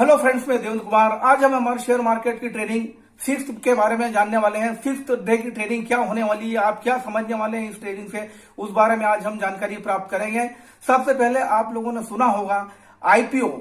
Hello friends, मैं देवेंद्र कुमार। आज हम हमारे शेयर मार्केट की ट्रेडिंग फिफ्थ के बारे में जानने वाले हैं। फिफ्थ डे की ट्रेडिंग क्या होने वाली है, आप क्या समझने वाले हैं इस ट्रेडिंग से, उस बारे में आज हम जानकारी प्राप्त करेंगे। सबसे पहले आप लोगों ने सुना होगा आईपीओ,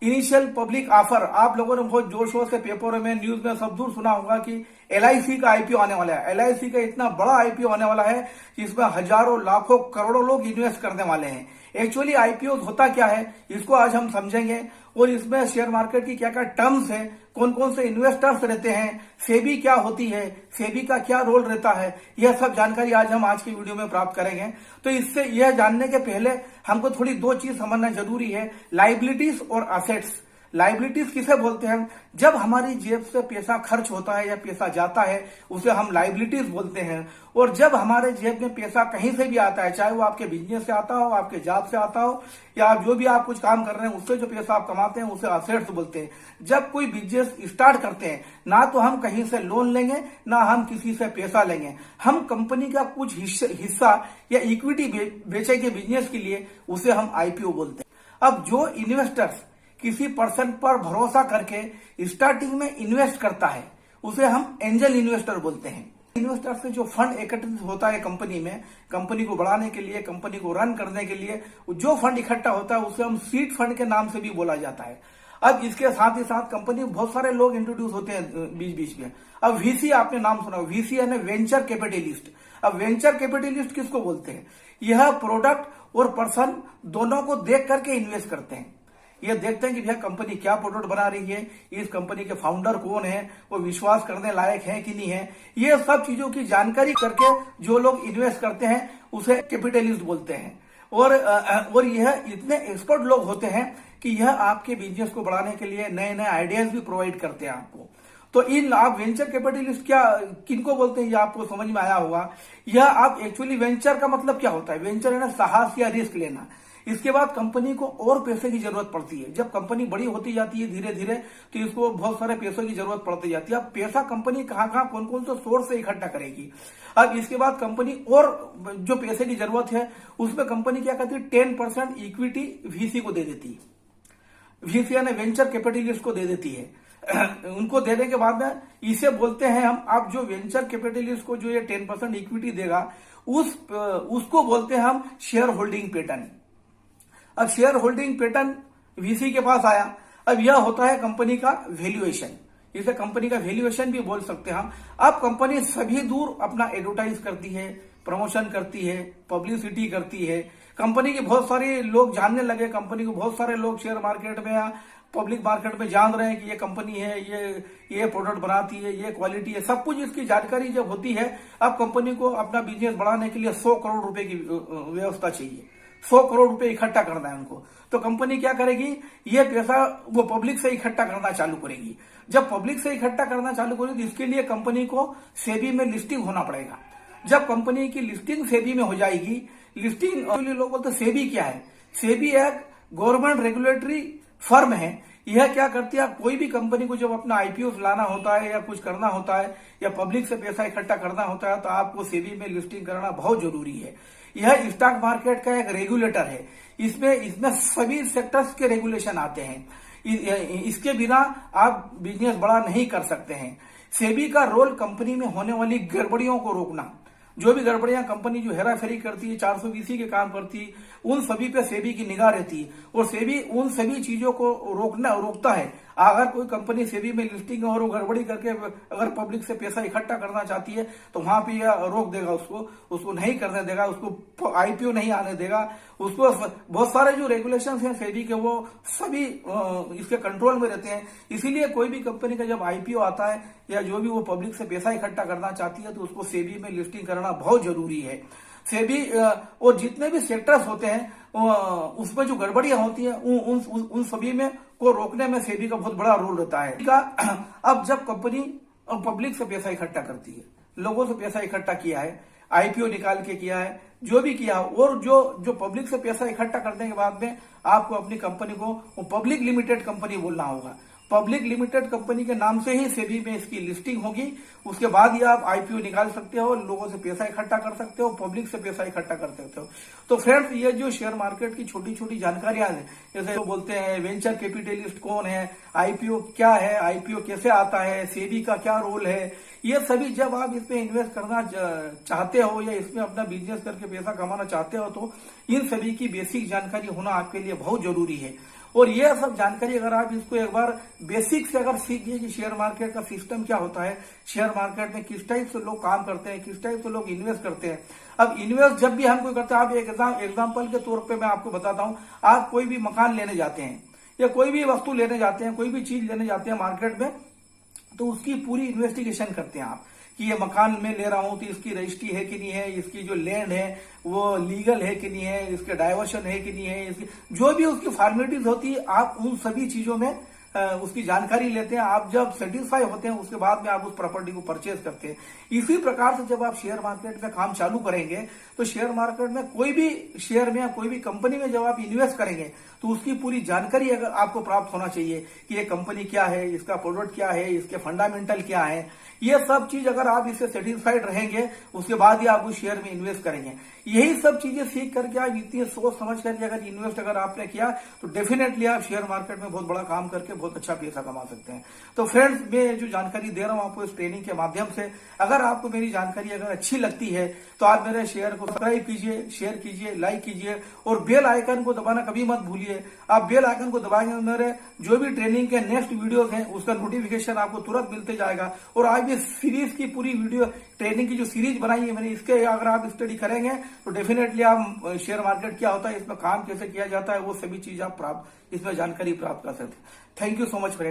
इनिशियल पब्लिक ऑफर। आप लोगों ने बहुत जोर शोर से पेपरों में, न्यूज में सब दूर सुना होगा कि एलआईसी का आईपीओ आने वाला है। एलआईसी का इतना बड़ा आईपीओ आने वाला है जिसमें हजारों लाखों करोड़ों लोग इन्वेस्ट करने वाले हैं। एक्चुअली आईपीओ होता क्या है, इसको आज हम समझेंगे और इसमें शेयर मार्केट की क्या क्या टर्म्स है, कौन कौन से इन्वेस्टर्स रहते हैं, सेबी क्या होती है, सेबी का क्या रोल रहता है, यह सब जानकारी आज की वीडियो में प्राप्त करेंगे। तो इससे यह जानने के पहले हमको थोड़ी दो चीज समझना जरूरी है, लाइबिलिटीज और असेट्स। लाइबिलिटीज किसे बोलते हैं? जब हमारी जेब से पैसा खर्च होता है या पैसा जाता है उसे हम लाइबिलिटीज बोलते हैं। और जब हमारे जेब में पैसा कहीं से भी आता है, चाहे वो आपके बिजनेस से आता हो, आपके जॉब से आता हो, या जो भी आप कुछ काम कर रहे हैं उससे जो पैसा आप कमाते हैं उसे असेट्स बोलते हैं। जब कोई बिजनेस स्टार्ट करते हैं ना तो हम कहीं से लोन लेंगे ना हम किसी से पैसा लेंगे, हम कंपनी का कुछ हिस्सा या इक्विटी बेचेंगे बिजनेस के लिए, उसे हम आईपीओ बोलते हैं। अब जो इन्वेस्टर्स किसी पर्सन पर भरोसा करके स्टार्टिंग में इन्वेस्ट करता है उसे हम एंजल इन्वेस्टर बोलते हैं। इन्वेस्टर से जो फंड एकत्रित होता है कंपनी में, कंपनी को बढ़ाने के लिए, कंपनी को रन करने के लिए जो फंड इकट्ठा होता है उसे हम सीड फंड के नाम से भी बोला जाता है। अब इसके साथ ही साथ कंपनी में बहुत सारे लोग इंट्रोड्यूस होते हैं बीच बीच में। अब वीसी आपने नाम सुना, वीसी यानी वेंचर कैपिटलिस्ट। अब वेंचर कैपिटलिस्ट किसको बोलते हैं? यह प्रोडक्ट और पर्सन दोनों को देख करके इन्वेस्ट करते हैं। ये देखते हैं कि भैया कंपनी क्या प्रोडक्ट बना रही है, इस कंपनी के फाउंडर कौन है, वो विश्वास करने लायक है कि नहीं है, ये सब चीजों की जानकारी करके जो लोग इन्वेस्ट करते हैं उसे कैपिटलिस्ट बोलते हैं। और यह इतने एक्सपर्ट लोग होते हैं कि यह आपके बिजनेस को बढ़ाने के लिए नए नए आइडियाज भी प्रोवाइड करते हैं आपको। तो इन आप वेंचर कैपिटलिस्ट क्या किनको बोलते हैं ये आपको समझ में आया होगा। यह आप एक्चुअली वेंचर का मतलब क्या होता है? वेंचर है ना साहस या रिस्क लेना। इसके बाद कंपनी को और पैसे की जरूरत पड़ती है। जब कंपनी बड़ी होती जाती है धीरे धीरे तो इसको बहुत सारे पैसों की जरूरत पड़ती जाती है। अब पैसा कंपनी कहाँ कहाँ कौन कौन से सोर्स से इकट्ठा करेगी। अब इसके बाद कंपनी और जो पैसे की जरूरत है उसमें कंपनी क्या करती है, 10% इक्विटी वीसी को दे देती है। वीसी यानी वेंचर कैपिटलिस्ट को दे देती है। उनको देने के बाद में इसे बोलते हैं हम, आप जो वेंचर कैपिटलिस्ट को जो ये 10% इक्विटी देगा उसको बोलते हैं हम शेयर होल्डिंग पैटर्न। अब शेयर होल्डिंग पैटर्न वीसी के पास आया। अब यह होता है कंपनी का वैल्यूएशन, इसे कंपनी का वैल्यूएशन भी बोल सकते हैं हम। अब कंपनी सभी दूर अपना एडवर्टाइज करती है, प्रमोशन करती है, पब्लिसिटी करती है। कंपनी के बहुत सारे लोग जानने लगे, कंपनी को बहुत सारे लोग शेयर मार्केट में या पब्लिक मार्केट में जान रहे हैं कि ये कंपनी है, ये प्रोडक्ट बनाती है, ये क्वालिटी है, सब कुछ इसकी जानकारी जब होती है। अब कंपनी को अपना बिजनेस बढ़ाने के लिए 100 करोड़ रुपए की व्यवस्था चाहिए, 100 करोड़ रुपए इकट्ठा करना है उनको। तो कंपनी क्या करेगी, ये पैसा वो पब्लिक से इकट्ठा करना चालू करेगी। जब पब्लिक से इकट्ठा करना चालू करेगी तो इसके लिए कंपनी को सेबी में लिस्टिंग होना पड़ेगा। जब कंपनी की लिस्टिंग सेबी में हो जाएगी, लिस्टिंग लोग बोलते सेबी क्या है? सेबी एक गवर्नमेंट रेगुलेटरी फर्म है। यह क्या करती है, कोई भी कंपनी को जब अपना आईपीओ लाना होता है या कुछ करना होता है या पब्लिक से पैसा इकट्ठा करना होता है तो आपको सेबी में लिस्टिंग करना बहुत जरूरी है। यह स्टॉक मार्केट का एक रेगुलेटर है। इसमें सभी सेक्टर्स के रेगुलेशन आते हैं। इसके बिना आप बिजनेस बड़ा नहीं कर सकते हैं। सेबी का रोल कंपनी में होने वाली गड़बड़ियों को रोकना। जो भी गड़बड़ियां कंपनी जो हेराफेरी करती है, 420 के काम करती है, उन सभी पे सेबी की निगाह रहती है और सेबी उन सभी चीजों को रोकता है। अगर कोई कंपनी सेबी में लिस्टिंग और वो गड़बड़ी करके अगर पब्लिक से पैसा इकट्ठा करना चाहती है तो वहां पे यह रोक देगा, उसको नहीं करने देगा, उसको आईपीओ नहीं आने देगा। उसको बहुत सारे जो रेगुलेशंस हैं सेबी के वो सभी इसके कंट्रोल में रहते हैं। इसीलिए कोई भी कंपनी का जब आईपीओ आता है या जो भी वो पब्लिक से पैसा इकट्ठा करना चाहती है तो उसको सेबी में लिस्टिंग करना बहुत जरूरी है। सेबी और जितने भी सेक्टर्स होते हैं उसमें जो गड़बड़ियां होती हैं उन सभी में को रोकने में सेबी का बहुत बड़ा रोल रहता है। अब जब कंपनी पब्लिक से पैसा इकट्ठा करती है, लोगों से पैसा इकट्ठा किया है, आईपीओ निकाल के किया है, जो भी किया, और जो पब्लिक से पैसा इकट्ठा करने के बाद में आपको अपनी कंपनी को पब्लिक लिमिटेड कंपनी बोलना होगा। पब्लिक लिमिटेड कंपनी के नाम से ही सेबी में इसकी लिस्टिंग होगी। उसके बाद ही आप आईपीओ निकाल सकते हो, लोगों से पैसा इकट्ठा कर सकते हो, पब्लिक से पैसा इकट्ठा कर सकते हो। तो फ्रेंड्स, ये जो शेयर मार्केट की छोटी छोटी जानकारियां हैं, जैसे वो बोलते हैं वेंचर कैपिटलिस्ट कौन है, आईपीओ क्या है, आईपीओ कैसे आता है, सेबी का क्या रोल है, ये सभी जब आप इसमें इन्वेस्ट करना चाहते हो या इसमें अपना बिजनेस करके पैसा कमाना चाहते हो, तो इन सभी की बेसिक जानकारी होना आपके लिए बहुत जरूरी है। और ये सब जानकारी अगर आप इसको एक बार बेसिक से अगर सीख गए कि शेयर मार्केट का सिस्टम क्या होता है, शेयर मार्केट में किस टाइप से लोग काम करते हैं, किस टाइप से लोग इन्वेस्ट करते हैं। अब इन्वेस्ट जब भी हम कोई करते हैं, आप एक एग्जाम्पल के तौर पे मैं आपको बताता हूं, आप कोई भी मकान लेने जाते हैं या कोई भी वस्तु लेने जाते हैं, कोई भी चीज लेने जाते हैं मार्केट में, तो उसकी पूरी इन्वेस्टिगेशन करते हैं आप कि ये मकान में ले रहा हूं तो इसकी रजिस्ट्री है कि नहीं है, इसकी जो लैंड है वो लीगल है कि नहीं है, इसके डाइवर्शन है कि नहीं है, इसकी जो भी उसकी फॉर्मेलिटीज होती है, आप उन सभी चीजों में उसकी जानकारी लेते हैं। आप जब सेटिस्फाई होते हैं उसके बाद में आप उस प्रॉपर्टी को परचेज करते हैं। इसी प्रकार से जब आप शेयर मार्केट में काम चालू करेंगे तो शेयर मार्केट में कोई भी शेयर में या कोई भी कंपनी में जब आप इन्वेस्ट करेंगे तो उसकी पूरी जानकारी अगर आपको प्राप्त होना चाहिए कि ये कंपनी क्या है, इसका प्रोडक्ट क्या है, इसके फंडामेंटल क्या है, ये सब चीज अगर आप इससे सेटिस्फाइड रहेंगे उसके बाद ही आप उस शेयर में इन्वेस्ट करेंगे। यही सब चीजें सीख करके आप इतनी सोच समझ करके अगर इन्वेस्ट अगर आपने किया तो डेफिनेटली आप शेयर मार्केट में बहुत बड़ा काम करके बहुत अच्छा पैसा कमा सकते हैं। तो फ्रेंड्स, मैं जो जानकारी दे रहा हूं आपको इस ट्रेनिंग के माध्यम से, अगर आपको मेरी जानकारी अगर अच्छी लगती है तो आप मेरे शेयर को सब्सक्राइब कीजिए, शेयर कीजिए, लाइक कीजिए और बेल आइकन को दबाना कभी मत भूलिए। आप बेल आइकन को दबाएंगे, मेरे जो भी ट्रेनिंग के नेक्स्ट वीडियोस हैं उसका नोटिफिकेशन आपको तुरंत मिलते जाएगा। और आज भी सीरीज की पूरी वीडियो ट्रेनिंग की जो सीरीज बनाई है मैंने, इसके अगर आप स्टडी करेंगे तो डेफिनेटली आप शेयर मार्केट क्या होता है, इसमें काम कैसे किया जाता है, वो सभी चीज आप इसमें जानकारी प्राप्त कर सकते हैं। Thank you so much friend.